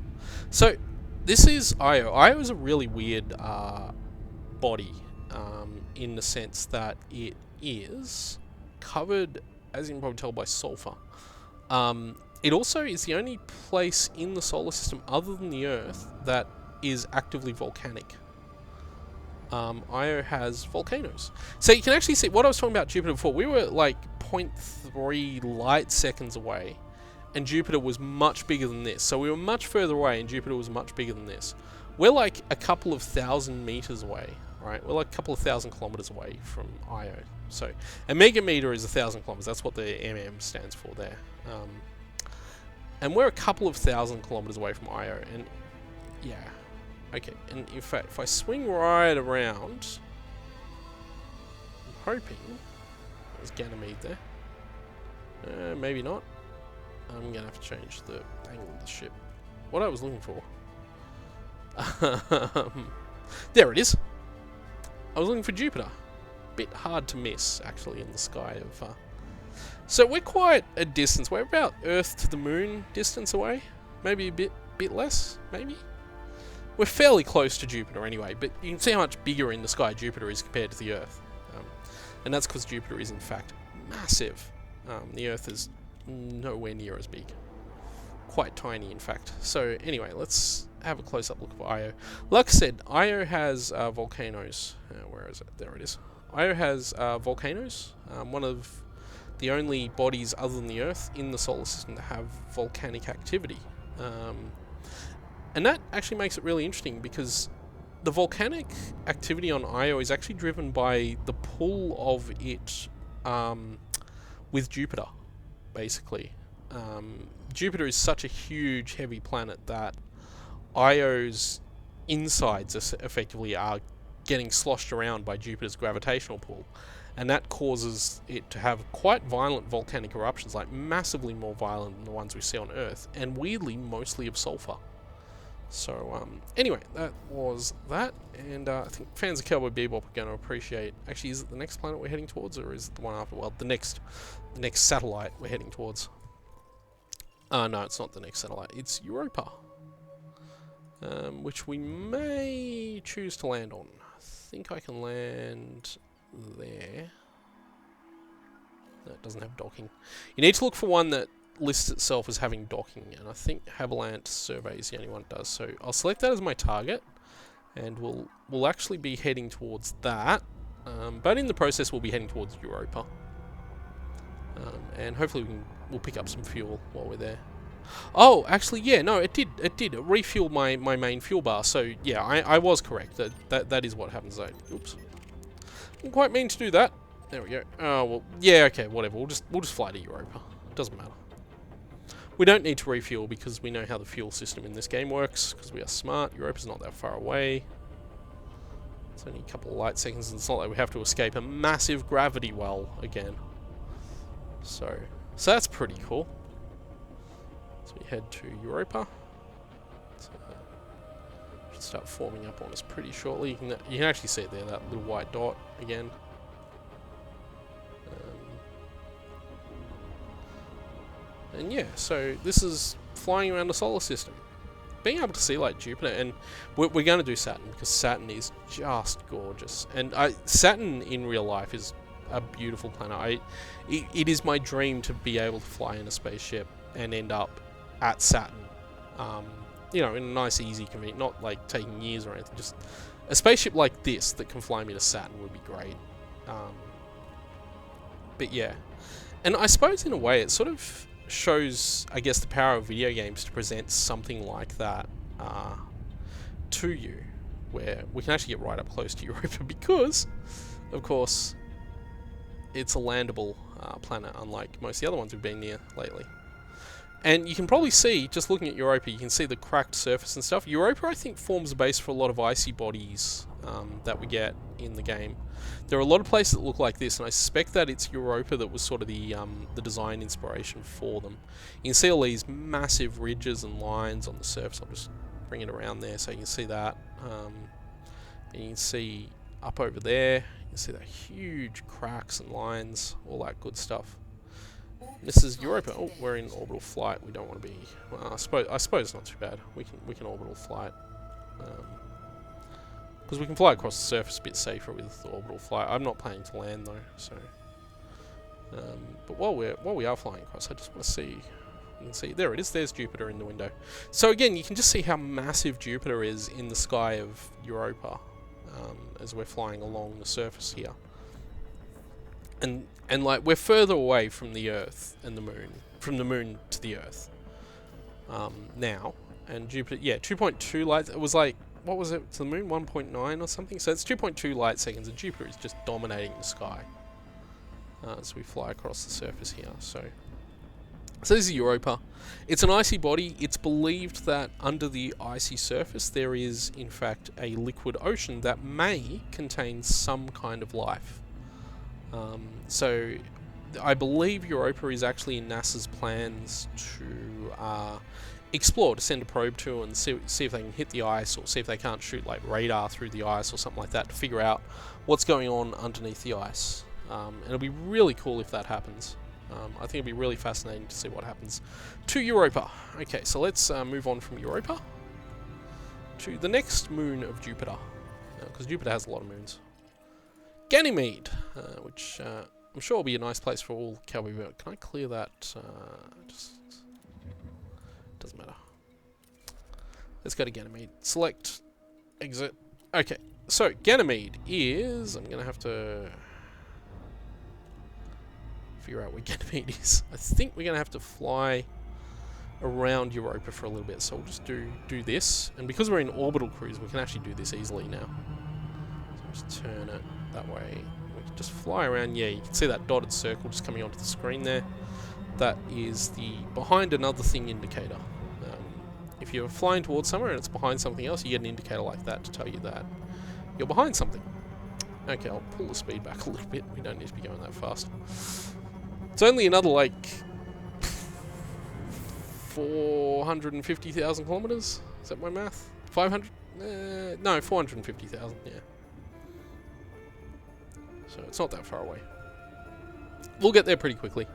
So, this is Io. Io is a really weird body. In the sense that it is covered, as you can probably tell, by sulfur. It also is the only place in the solar system other than the Earth that is actively volcanic. Io has volcanoes. So you can actually see what I was talking about Jupiter before. We were like 0.3 light seconds away, and Jupiter was much bigger than this. So we were much further away, and Jupiter was much bigger than this. We're like a couple of thousand meters away. Right, we're like a couple of 1,000 kilometers away from Io. So, a megameter is 1,000 kilometers. That's what the MM stands for there. And we're a couple of 1,000 kilometers away from Io. And yeah, okay. And in fact, if I swing right around, I'm hoping there's Ganymede there. Maybe not. I'm gonna have to change the angle of the ship. What I was looking for. There it is. I was looking for Jupiter. Bit hard to miss, actually, in the sky of... So we're quite a distance. We're about Earth to the Moon distance away. Maybe a bit less, maybe? We're fairly close to Jupiter anyway, but you can see how much bigger in the sky Jupiter is compared to the Earth. And that's because Jupiter is, in fact, massive. The Earth is nowhere near as big. Quite tiny, in fact. So, anyway, let's have a close-up look of Io. Like I said, Io has volcanoes. Where is it? There it is. Io has volcanoes. One of the only bodies other than the Earth in the solar system that have volcanic activity. And that actually makes it really interesting because the volcanic activity on Io is actually driven by the pull of it with Jupiter, basically. Jupiter is such a huge, heavy planet that Io's insides effectively are getting sloshed around by Jupiter's gravitational pull, and that causes it to have quite violent volcanic eruptions, like massively more violent than the ones we see on Earth, and weirdly mostly of sulfur. So anyway, that was that, and I think fans of Cowboy Bebop are going to appreciate... Actually, is it the next planet we're heading towards, or is it the one after? Well, the next satellite we're heading towards. No, it's not the next satellite. It's Europa, which we may choose to land on. I think I can land there. No, it doesn't have docking. You need to look for one that lists itself as having docking, and I think Haviland Survey is the only one that does. So I'll select that as my target, and we'll actually be heading towards that. But in the process, we'll be heading towards Europa, and hopefully we'll pick up some fuel while we're there. Oh, actually, yeah, no, it did. It did. It refueled my main fuel bar. So yeah, I was correct. That is what happens though. Oops. Didn't quite mean to do that. There we go. Oh well, yeah, okay, whatever. We'll just fly to Europa. Doesn't matter. We don't need to refuel because we know how the fuel system in this game works because we are smart. Europa's not that far away. It's only a couple of light seconds, and it's not like we have to escape a massive gravity well again. So that's pretty cool. So we head to Europa. So should start forming up on us pretty shortly. You can actually see it there, that little white dot again. And yeah, so this is flying around the solar system. Being able to see like Jupiter, and we're going to do Saturn because Saturn is just gorgeous. And Saturn in real life is a beautiful planet. It is my dream to be able to fly in a spaceship and end up at Saturn. You know, in a nice, easy, convenient, not like taking years or anything. Just a spaceship like this that can fly me to Saturn would be great. But yeah, and I suppose in a way it sort of shows, I guess, the power of video games to present something like that to you, where we can actually get right up close to Europa because, of course, it's a landable planet, unlike most of the other ones we've been near lately. And you can probably see, just looking at Europa, you can see the cracked surface and stuff. Europa, I think, forms the base for a lot of icy bodies that we get in the game. There are a lot of places that look like this, and I suspect that it's Europa that was sort of the design inspiration for them. You can see all these massive ridges and lines on the surface. I'll just bring it around there so you can see that. And you can see up over there, you can see the huge cracks and lines, all that good stuff. This is Europa. Oh, we're in orbital flight. We don't want to be. Well, I suppose it's not too bad. We can orbital flight because we can fly across the surface a bit safer with orbital flight. I'm not planning to land though, so. But while we are flying across, I just want to see. You can see there it is. There's Jupiter in the window. So again, you can just see how massive Jupiter is in the sky of Europa as we're flying along the surface here. And like we're further away from the Earth and the Moon, from the Moon to the Earth now. And Jupiter, yeah, 2.2 light. It was like, what was it to the Moon? 1.9 or something. So it's 2.2 light seconds, and Jupiter is just dominating the sky as we fly across the surface here. So this is Europa. It's an icy body. It's believed that under the icy surface there is, in fact, a liquid ocean that may contain some kind of life. So I believe Europa is actually in NASA's plans to explore, to send a probe to and see if they can hit the ice, or see if they can't shoot like radar through the ice or something like that to figure out what's going on underneath the ice. And it'll be really cool if that happens. I think it'll be really fascinating to see what happens to Europa. Okay, so let's move on from Europa to the next moon of Jupiter, because Jupiter has a lot of moons. Ganymede, which I'm sure will be a nice place for all cowboy birds. Can I clear that? Just doesn't matter. Let's go to Ganymede. Select, exit. Okay, so Ganymede is. I'm gonna have to figure out where Ganymede is. I think we're gonna have to fly around Europa for a little bit. So we'll just do this, and because we're in orbital cruise, we can actually do this easily now. So just turn it that way. We can just fly around. Yeah, you can see that dotted circle just coming onto the screen there. That is the behind another thing indicator. If you're flying towards somewhere and it's behind something else, you get an indicator like that to tell you that you're behind something. Okay, I'll pull the speed back a little bit. We don't need to be going that fast. It's only another like 450,000 kilometers. Is that my math? 500? No, 450,000. Yeah. So it's not that far away. We'll get there pretty quickly.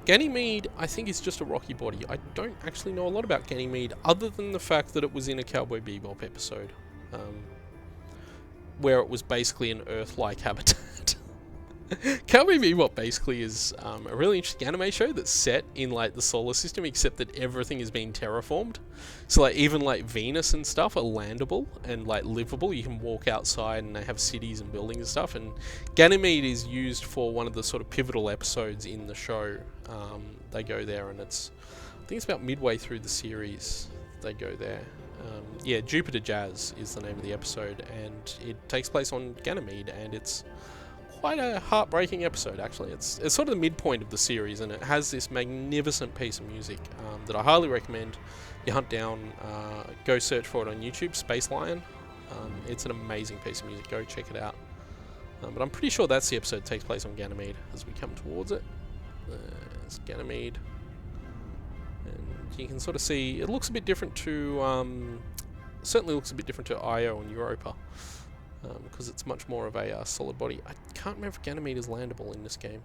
Ganymede, I think, is just a rocky body. I don't actually know a lot about Ganymede, other than the fact that it was in a Cowboy Bebop episode, where it was basically an Earth-like habitat. Cowboy Bebop basically is a really interesting anime show that's set in like the solar system, except that everything is being terraformed. So like even like Venus and stuff are landable and like livable. You can walk outside and they have cities and buildings and stuff. And Ganymede is used for one of the sort of pivotal episodes in the show. They go there and it's think it's about midway through the series they go there. Yeah, Jupiter Jazz is the name of the episode, and it takes place on Ganymede, and it's quite a heartbreaking episode, actually. It's sort of the midpoint of the series, and it has this magnificent piece of music that I highly recommend you hunt down. Go search for it on YouTube, Space Lion. It's an amazing piece of music. Go check it out. But I'm pretty sure that's the episode that takes place on Ganymede as we come towards it. It's Ganymede. And you can sort of see, it looks a bit different to, certainly looks a bit different to Io and Europa. Because it's much more of a solid body. I can't remember if Ganymede is landable in this game.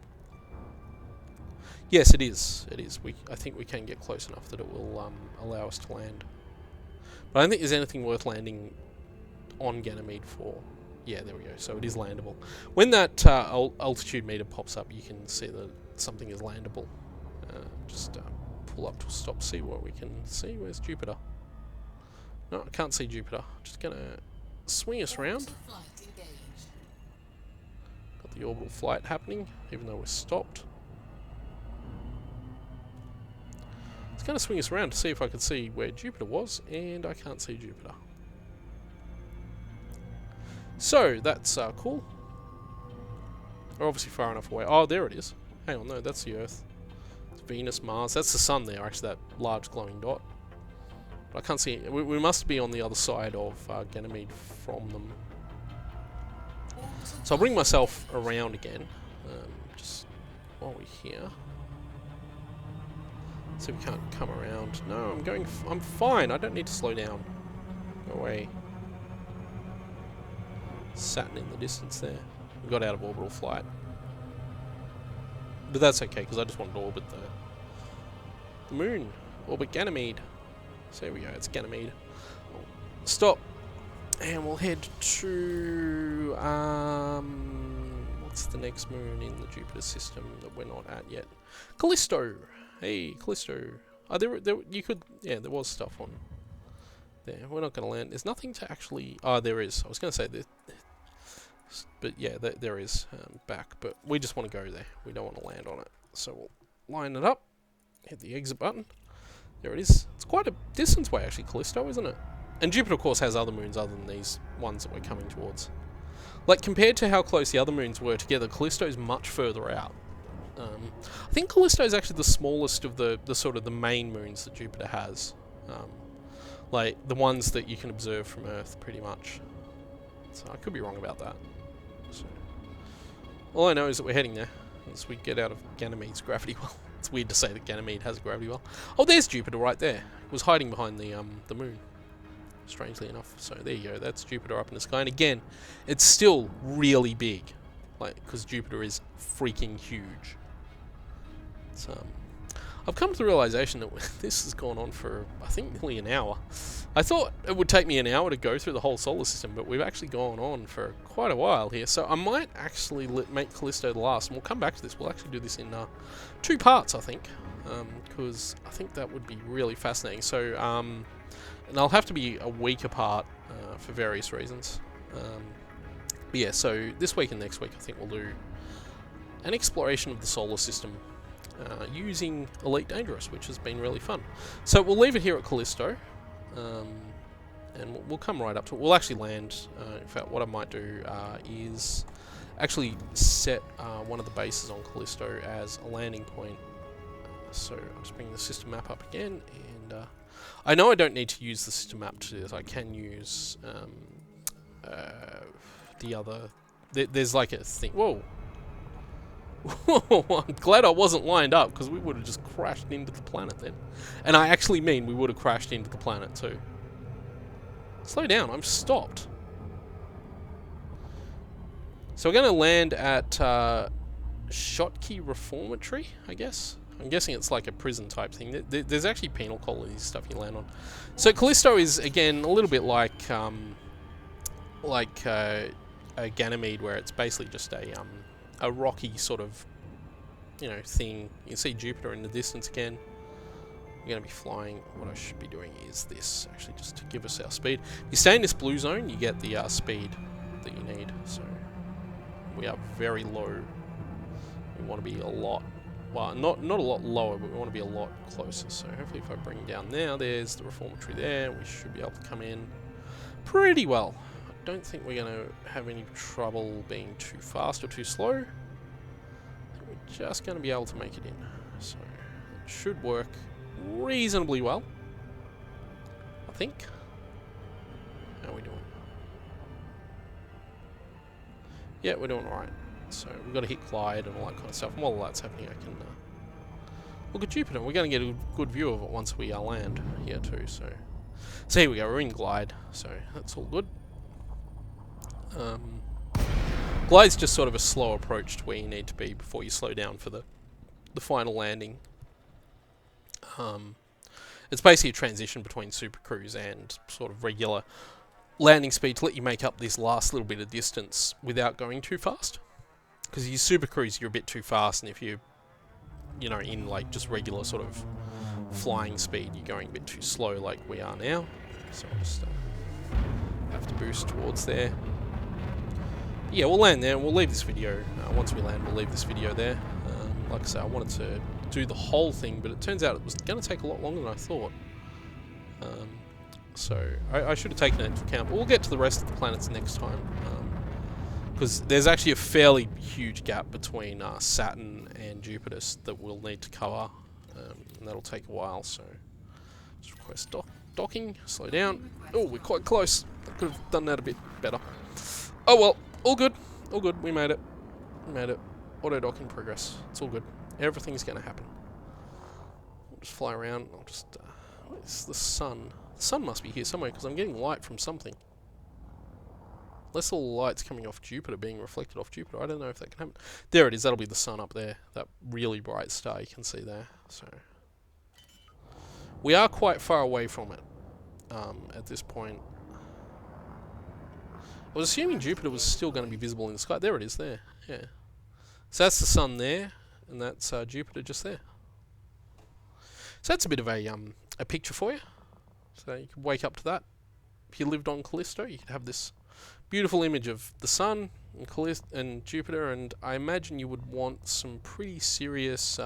Yes, it is. It is. I think we can get close enough that it will allow us to land. But I don't think there's anything worth landing on Ganymede for. Yeah, there we go. So it is landable. When that altitude meter pops up, you can see that something is landable. Just pull up to stop, see what we can see. Where's Jupiter? No, I can't see Jupiter. Just gonna swing us around. Got the orbital flight happening, even though we're stopped. It's going to swing us around to see if I can see where Jupiter was, and I can't see Jupiter. So, that's cool. We're obviously far enough away. Oh, there it is. Hang on, no, that's the Earth. It's Venus, Mars. That's the Sun there, actually, that large glowing dot. But I can't see it. We must be on the other side of Ganymede from them. So I'll bring myself around again, just while we're here. See if we can't come around. No, I'm fine. I don't need to slow down. Go away. Saturn in the distance there. We got out of orbital flight. But that's okay, because I just wanted to orbit the moon. Orbit Ganymede. So there we go, it's Ganymede. Stop. And we'll head to... what's the next moon in the Jupiter system that we're not at yet? Callisto! Hey, Callisto. Oh, yeah, there was stuff on there. We're not going to land. There's nothing to actually... Oh, there is. I was going to say that... But yeah, there is back. But we just want to go there. We don't want to land on it. So we'll line it up. Hit the exit button. There it is. It's quite a distance away, actually, Callisto, isn't it? And Jupiter, of course, has other moons other than these ones that we're coming towards. Like, compared to how close the other moons were together, Callisto is much further out. I think Callisto is actually the smallest of the sort of the main moons that Jupiter has. Like, the ones that you can observe from Earth, pretty much. So I could be wrong about that. So, all I know is that we're heading there, as we get out of Ganymede's gravity well. It's weird to say that Ganymede has a gravity well. Oh, there's Jupiter right there. It was hiding behind the moon, strangely enough. So there you go. That's Jupiter up in the sky. And again, it's still really big, like, because Jupiter is freaking huge. It's, I've come to the realization that this has gone on for, I think, nearly an hour. I thought it would take me an hour to go through the whole solar system, but we've actually gone on for quite a while here. So I might actually make Callisto the last, and we'll come back to this. We'll actually do this in 2 parts, I think, because I think that would be really fascinating. So, and they'll have to be a week apart for various reasons. Yeah, so this week and next week, I think we'll do an exploration of the solar system using Elite Dangerous, which has been really fun. So we'll leave it here at Callisto. And we'll come right up to it. We'll actually land. In fact, what I might do is actually set one of the bases on Callisto as a landing point. So I'll just bring the system map up again, and I know I don't need to use the system map to do this. I can use the other... There's like a thing... Whoa! I'm glad I wasn't lined up, because we would have just crashed into the planet then. And I actually mean we would have crashed into the planet too. Slow down, I'm stopped. So we're going to land at Schottky Reformatory, I guess. I'm guessing it's like a prison type thing. There's actually penal colonies stuff you land on. So Callisto is, again, a little bit like a Ganymede, where it's basically just a rocky sort of, you know, thing. You can see Jupiter in the distance again. We're going to be flying. What I should be doing is this, actually, just to give us our speed. You stay in this blue zone, you get the speed that you need. So we are very low. We want to be a lot well, not a lot lower, but we want to be a lot closer. So hopefully if I bring down now, there's the reformatory there, we should be able to come in pretty well. I don't think we're going to have any trouble being too fast or too slow. I think we're just going to be able to make it in. So it should work reasonably well, I think. How are we doing? Yeah, we're doing alright. So we've got to hit glide and all that kind of stuff. And while that's happening, I can look at Jupiter. We're going to get a good view of it once we land here too. So here we go. We're in glide, so that's all good. Glide's just sort of a slow approach to where you need to be before you slow down for the final landing. It's basically a transition between supercruise and sort of regular landing speed to let you make up this last little bit of distance without going too fast. Because you supercruise, you're a bit too fast, and if you know, in like just regular sort of flying speed, you're going a bit too slow like we are now. So I'll just have to boost towards there. Yeah, we'll land there and we'll leave this video. Once we land, we'll leave this video there. Like I say, I wanted to do the whole thing, but it turns out it was going to take a lot longer than I thought. So I should have taken it into account, but we'll get to the rest of the planets next time. Because there's actually a fairly huge gap between Saturn and Jupiter that we'll need to cover, and that'll take a while, so just request docking, slow down. Oh, we're quite close. I could have done that a bit better. Oh well, all good, we made it. Auto docking progress, it's all good. Everything's going to happen. We'll just fly around, I'll just, where's the sun? The sun must be here somewhere, because I'm getting light from something. Unless all the light's coming off Jupiter, being reflected off Jupiter. I don't know if that can happen. There it is. That'll be the sun up there. That really bright star you can see there. So we are quite far away from it at this point. I was assuming Jupiter was still going to be visible in the sky. There it is there. Yeah. So that's the sun there, and that's Jupiter just there. So that's a bit of a picture for you. So you can wake up to that. If you lived on Callisto, you could have this beautiful image of the sun and Jupiter, and I imagine you would want some pretty serious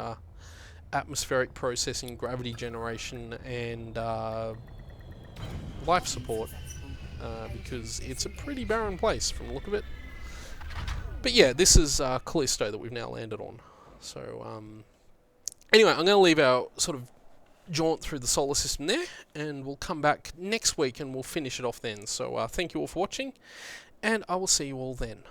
atmospheric processing, gravity generation, and life support, because it's a pretty barren place from the look of it. But yeah, this is Callisto that we've now landed on. So anyway, I'm going to leave our sort of jaunt through the solar system there, and we'll come back next week and we'll finish it off then. So thank you all for watching, and I will see you all then.